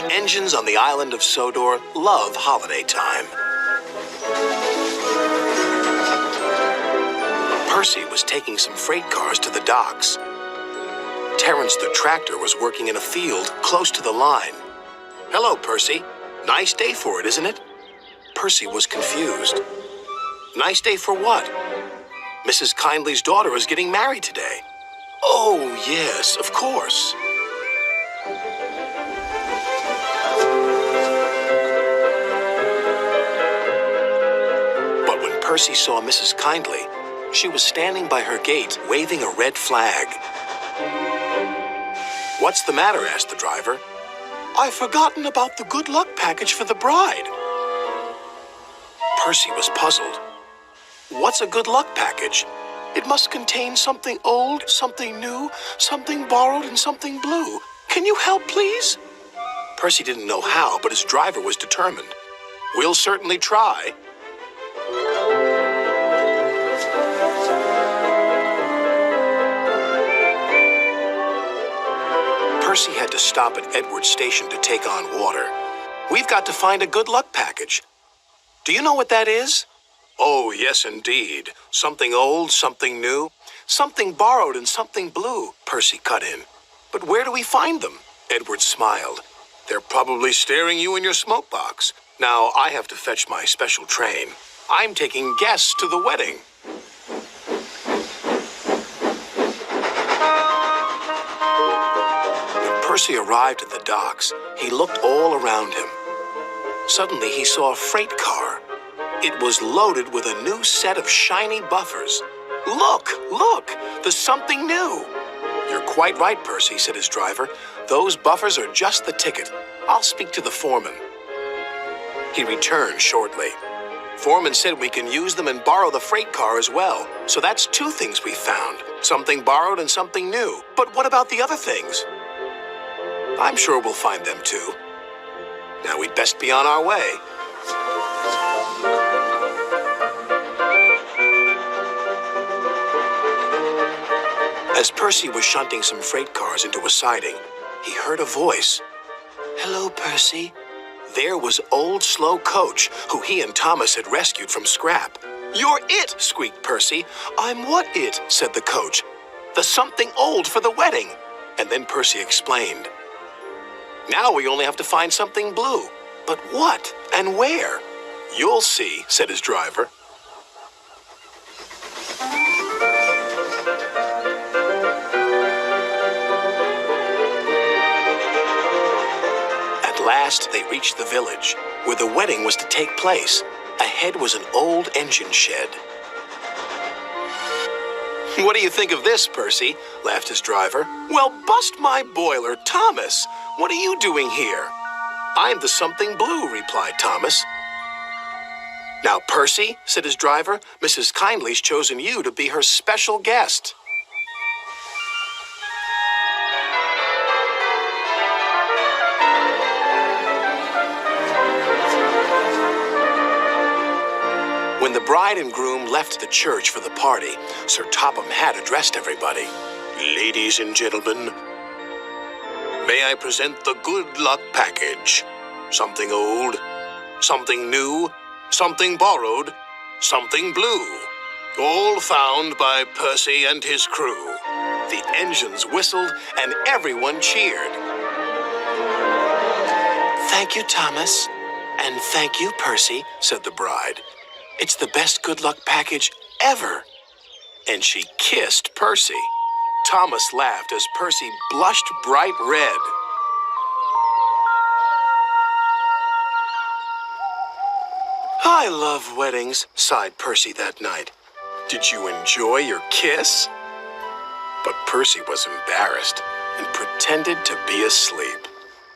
The engines on the island of Sodor love holiday time. Percy was taking some freight cars to the docks. Terence the tractor was working in a field close to the line. Hello, Percy. Nice day for it, isn't it? Percy was confused. Nice day for what? Mrs. Kyndley's daughter is getting married today. Oh, yes, of course. But when Percy saw Mrs. Kyndley, she was standing by her gate, waving a red flag. What's the matter? Asked the driver. I've forgotten about the good luck package for the bride. Percy was puzzled. What's a good luck package? It must contain something old, something new, something borrowed, and something blue. Can you help, please? Percy didn't know how, but his driver was determined. We'll certainly try. Percy had to stop at Edward Station to take on water. We've got to find a good luck package. Do you know what that is? Oh, yes, indeed. Something old, something new, something borrowed, and something blue, Percy cut in. But where do we find them? Edward smiled. They're probably staring you in your smoke box. Now, I have to fetch my special train. I'm taking guests to the wedding. Percy arrived at the docks. He looked all around him. Suddenly, he saw a freight car. It was loaded with a new set of shiny buffers. Look, look, there's something new. You're quite right, Percy, said his driver. Those buffers are just the ticket. I'll speak to the foreman. He returned shortly. Foreman said we can use them and borrow the freight car as well. So that's two things we found. Something borrowed and something new. But what about the other things? I'm sure we'll find them too. Now we'd best be on our way. As Percy was shunting some freight cars into a siding, he heard a voice. Hello, Percy. There was old slow Coach, who he and Thomas had rescued from scrap. You're it, squeaked Percy. I'm what it, said the Coach. The something old for the wedding. And then Percy explained. Now we only have to find something blue. But what and where? You'll see, said his driver. At last, they reached the village, where the wedding was to take place. Ahead was an old engine shed. What do you think of this, Percy? Laughed his driver. Well, bust my boiler, Thomas. What are you doing here? I'm the something blue, replied Thomas. Now, Percy, said his driver, Mrs. Kyndley's chosen you to be her special guest. When the bride and groom left the church for the party, Sir Topham had addressed everybody. Ladies and gentlemen, may I present the good luck package. Something old, something new, something borrowed, something blue. All found by Percy and his crew. The engines whistled and everyone cheered. Thank you, Thomas. And thank you, Percy, said the bride. It's the best good luck package ever. And she kissed Percy. Thomas laughed as Percy blushed bright red. I love weddings, sighed Percy that night. Did you enjoy your kiss? But Percy was embarrassed and pretended to be asleep.